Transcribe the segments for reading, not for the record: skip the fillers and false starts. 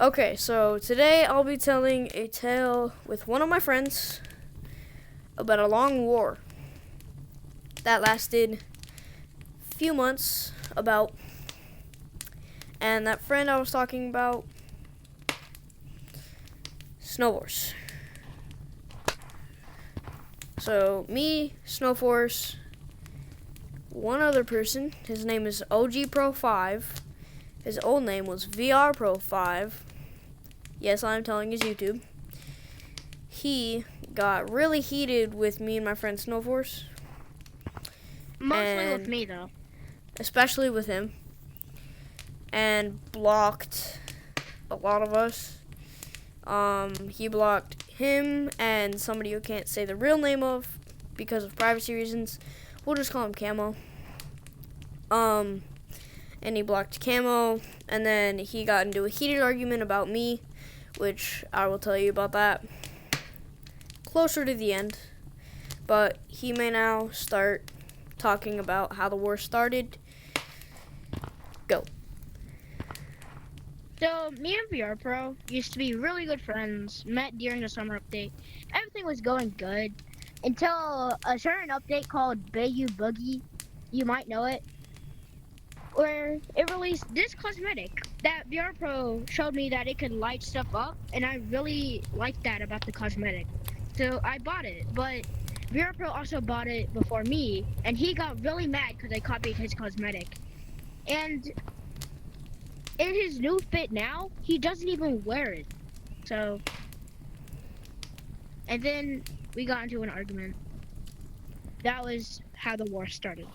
Okay, so today I'll be telling a tale with one of my friends about a long war that lasted a few months about, and that friend I was talking about, Snowforce. So me, Snowforce, one other person, his name is OG Pro 5. His old name was VR Pro 5. Yes, I'm telling his YouTube. He got really heated with me and my friend Snowforce, Mostly with and me, though. especially with him, and blocked a lot of us. He blocked him and somebody who can't say the real name of because of privacy reasons. We'll just call him Camo. And he blocked Camo, and then he got into a heated argument about me, which I will tell you about that closer to the end. But he may now start talking about how the war started. Go. So, me and VR Pro used to be really good friends, met during the summer update. Everything was going good until a certain update called Bayou Boogie, you might know it, where it released this cosmetic that VR Pro showed me that it could light stuff up, and I really liked that about the cosmetic. So, I bought it, but VR Pro also bought it before me, and he got really mad because I copied his cosmetic. And in his new fit now, he doesn't even wear it. So, and then we got into an argument. That was how the war started.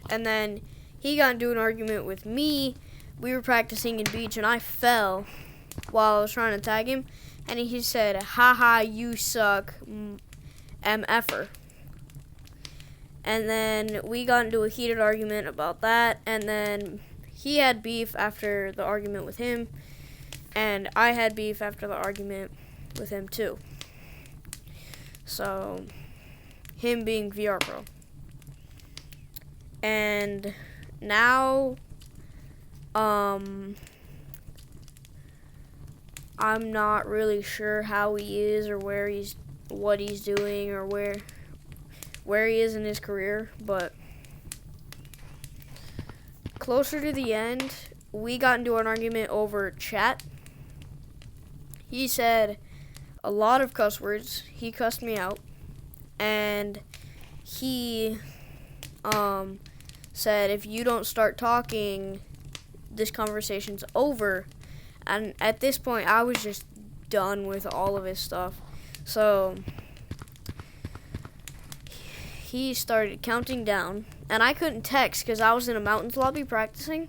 And then he got into an argument with me. We were practicing in beach, and I fell while I was trying to tag him. And he said, haha, you suck, MFer. And then we got into a heated argument about that. And then he had beef after the argument with him. And I had beef after the argument with him too. So, him being VR Pro. And now, I'm not really sure how he is or what he's doing or where he is in his career, but closer to the end, we got into an argument over chat. He said a lot of cuss words. He cussed me out, and he said, if you don't start talking, this conversation's over. And at this point, I was just done with all of his stuff. So he started counting down, and I couldn't text because I was in a mountains lobby practicing.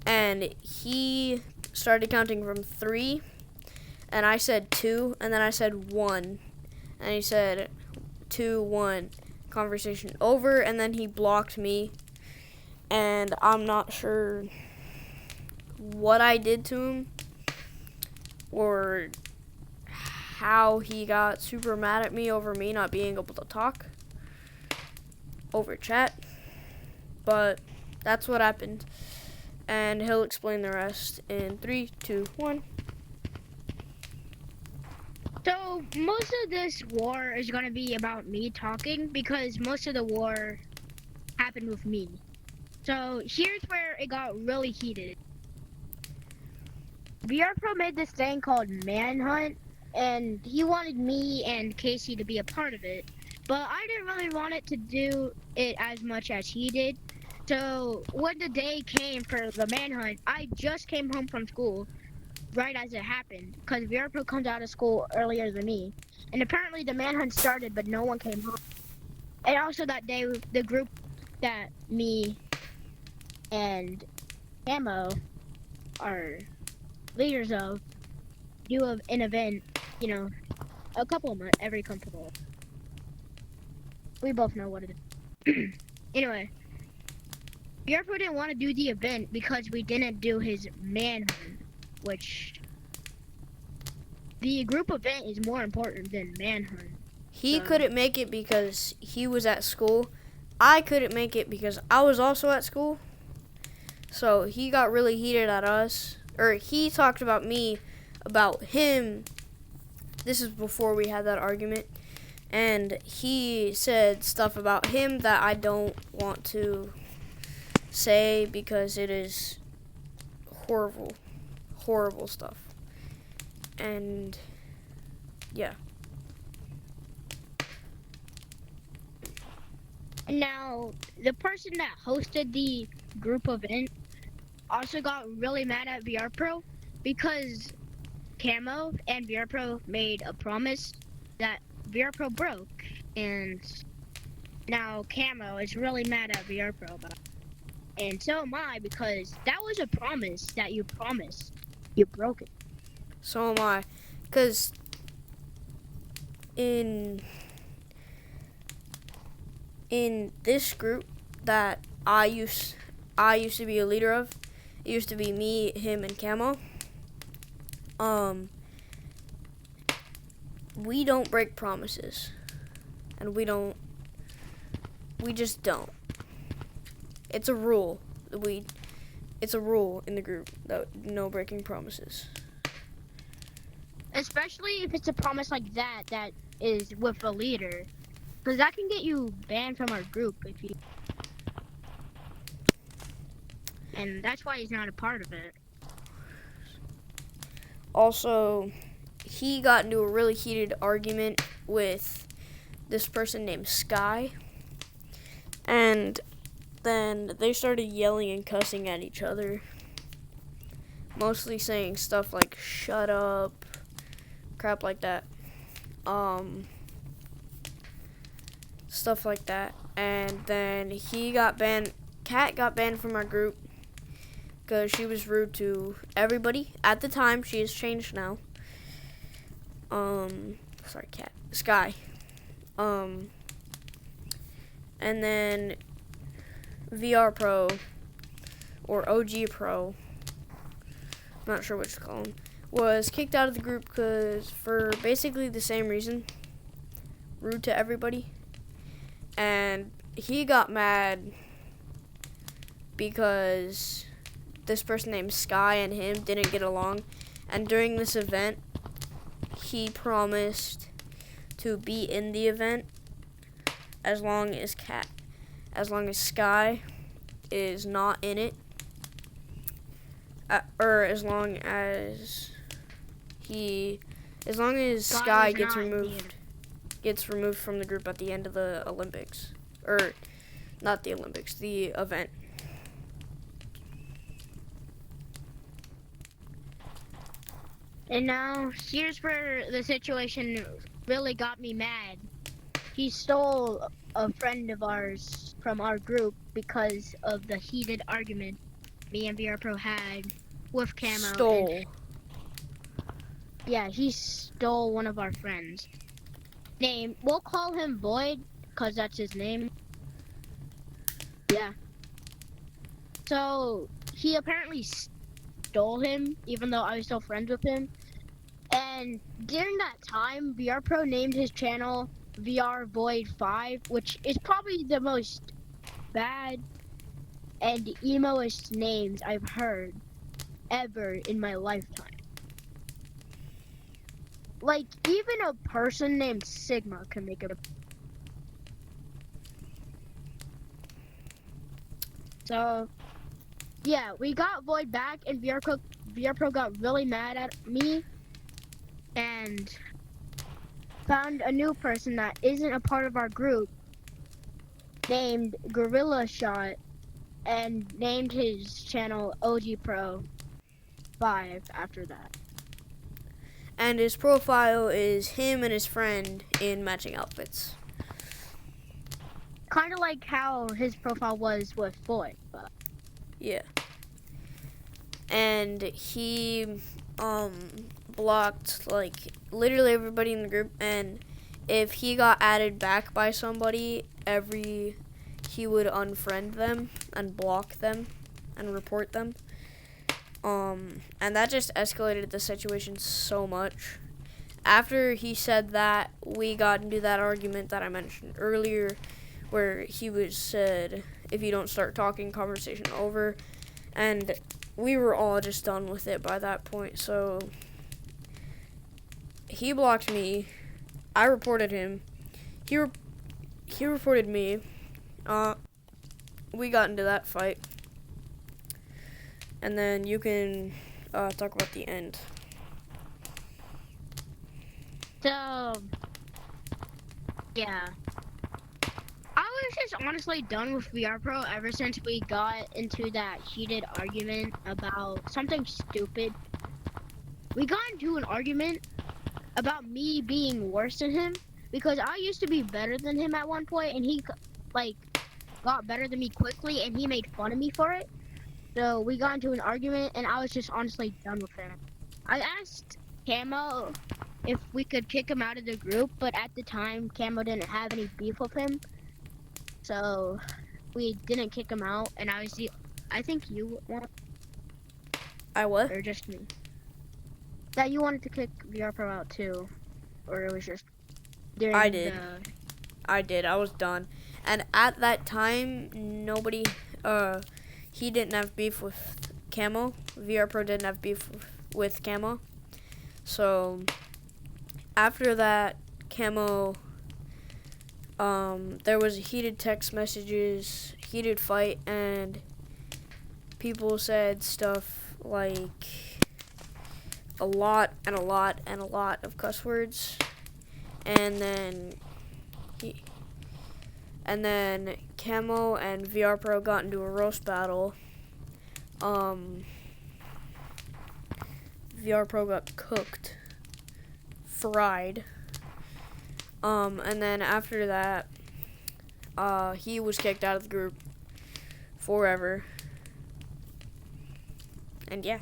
And he started counting from 3, and I said 2, and then I said 1, and he said 2, 1, conversation over, and then he blocked me. And I'm not sure what I did to him or how he got super mad at me over me not being able to talk over chat, but that's what happened, and he'll explain the rest in 3, 2, 1. So, most of this war is going to be about me talking because most of the war happened with me. So, here's where it got really heated. VR Pro made this thing called Manhunt, and he wanted me and Casey to be a part of it. But I didn't really want it to do it as much as he did. So when the day came for the manhunt, I just came home from school right as it happened because VR Pro comes out of school earlier than me. And apparently the manhunt started, but no one came home. And also that day, the group that me and Camo are leaders of do an event, a couple of months, every couple of. We both know what it is. Anyway, Yerpo didn't want to do the event because we didn't do his manhunt, which the group event is more important than manhunt. He So, couldn't make it because he was at school. I couldn't make it because I was also at school. So he got really heated at us, or he talked about me, about him. This is before we had that argument. And he said stuff about him that I don't want to say because it is horrible, horrible stuff. And yeah. Now, the person that hosted the group event also got really mad at VR Pro because Camo and VR Pro made a promise that VR Pro broke, and now Camo is really mad at VR Pro about it. And so am I, because that was a promise that you promised. You broke it. So am I. Because in this group that I used to be a leader of, it used to be me, him, and Camo. We don't break promises, and we just don't. It's a rule. It's a rule in the group that no breaking promises. Especially if it's a promise like that is with a leader. Because that can get you banned from our group if you... And that's why he's not a part of it. Also, he got into a really heated argument with this person named Sky. And then they started yelling and cussing at each other. Mostly saying stuff like, shut up, crap like that. Stuff like that. And then he got banned. Kat got banned from our group because she was rude to everybody. At the time, she has changed now. Sorry, Kat. Sky. And then VR Pro, or OG Pro, I'm not sure which to call him, was kicked out of the group because for basically the same reason, rude to everybody. And he got mad because this person named Sky and him didn't get along. And during this event, he promised to be in the event as long as Sky is not in it, or as long as Sky gets removed from the group at the end of the Olympics, or not the Olympics, the event. And now, here's where the situation really got me mad. He stole a friend of ours from our group because of the heated argument me and VR Pro had with Camo. Stole. Yeah, he stole one of our friends. We'll call him Void, because that's his name. Yeah. So, he apparently stole him, even though I was still friends with him. And during that time, VR Pro named his channel VR Void 5, which is probably the most bad and emoest names I've heard ever in my lifetime. Like, even a person named Sigma can make it a... So, yeah, we got Void back, and VR Pro got really mad at me and found a new person that isn't a part of our group named Gorilla Shot and named his channel OG Pro 5 after that. And his profile is him and his friend in matching outfits. Kind of like how his profile was with Void, but... Yeah. And he blocked like literally everybody in the group, and if he got added back by somebody, he would unfriend them and block them and report them. And that just escalated the situation so much. After he said that, we got into that argument that I mentioned earlier, where he said, if you don't start talking, conversation over. And we were all just done with it by that point. So he blocked me. I reported him. He reported me. We got into that fight. And then you can talk about the end. So, yeah. I was just honestly done with VR Pro ever since we got into that heated argument about something stupid. We got into an argument about me being worse than him because I used to be better than him at one point, and he like got better than me quickly, and he made fun of me for it. So we got into an argument, and I was just honestly done with him. I asked Camo if we could kick him out of the group, but at the time, Camo didn't have any beef with him. So we didn't kick him out, and I think you want, I what? or just me? That you wanted to kick VR Pro out too, or it was just during I did. I did. I was done. And at that time, nobody, he didn't have beef with Camo. VR Pro didn't have beef with Camo. So after that, Camo, there was heated text messages, heated fight, and people said stuff like a lot and a lot and a lot of cuss words. And then Camo and VR Pro got into a roast battle. VR Pro got cooked, fried. And then after that, he was kicked out of the group forever. And yeah.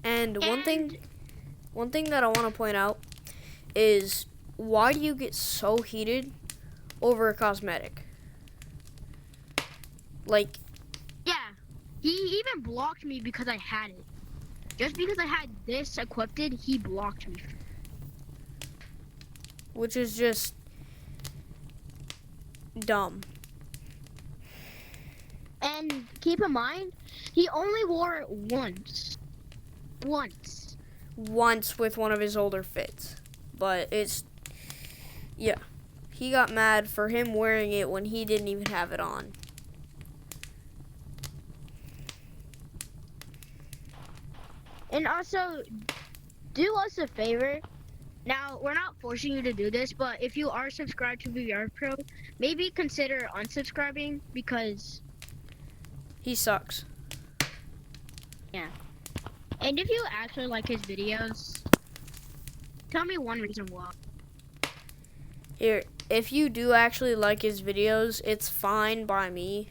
And one thing that I want to point out is, why do you get so heated over a cosmetic? Like, Yeah, he even blocked me because I had it. Just because I had this equipped, he blocked me. which is just dumb. And keep in mind, he only wore it once. Once with one of his older fits. But yeah. He got mad for him wearing it when he didn't even have it on. And also, do us a favor. Now, we're not forcing you to do this, but if you are subscribed to VR Pro, maybe consider unsubscribing because He sucks. yeah. And if you actually like his videos, tell me one reason why. Here, if you do actually like his videos, it's fine by me.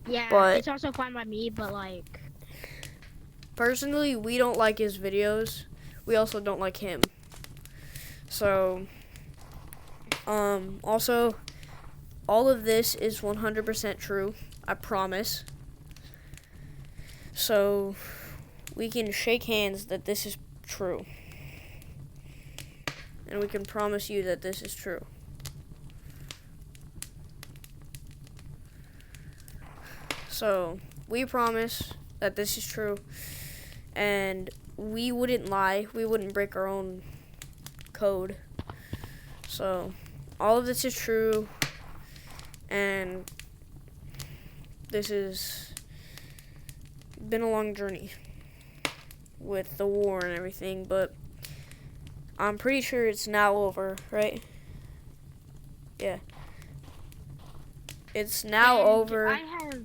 Yeah, But it's also fine by me, but like, personally, we don't like his videos. We also don't like him. So, also, all of this is 100% true. I promise. So, we can shake hands that this is true. And we can promise you that this is true. So, we promise that this is true. And we wouldn't lie. We wouldn't break our own code. So, all of this is true. And this has been a long journey with the war and everything, but I'm pretty sure it's now over, right? Yeah. It's now and over. I have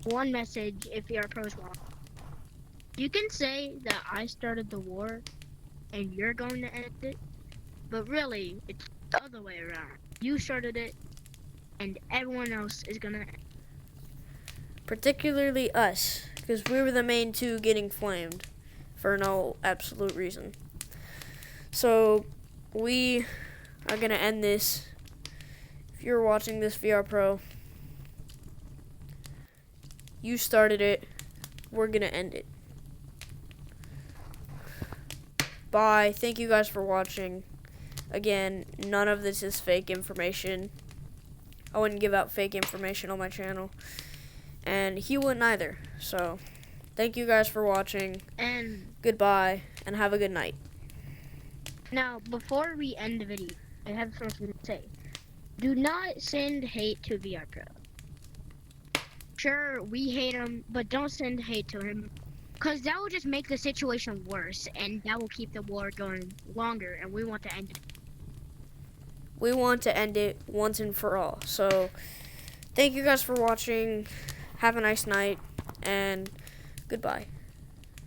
one message if VR Pro's wrong. You can say that I started the war and you're going to end it, but really, it's the other way around. You started it and everyone else is gonna end. Particularly us, because we were the main two getting flamed for no absolute reason. So, we are going to end this. If you're watching this, VR Pro, you started it. We're going to end it. Bye. Thank you guys for watching. Again, none of this is fake information. I wouldn't give out fake information on my channel. And he wouldn't either. So, thank you guys for watching. And Goodbye, and have a good night. now, before we end the video, I have something to say. Do not send hate to VR Pro. Sure, we hate him, but don't send hate to him. Because that will just make the situation worse, and that will keep the war going longer, and we want to end it. We want to end it once and for all. So, thank you guys for watching. Have a nice night, and goodbye.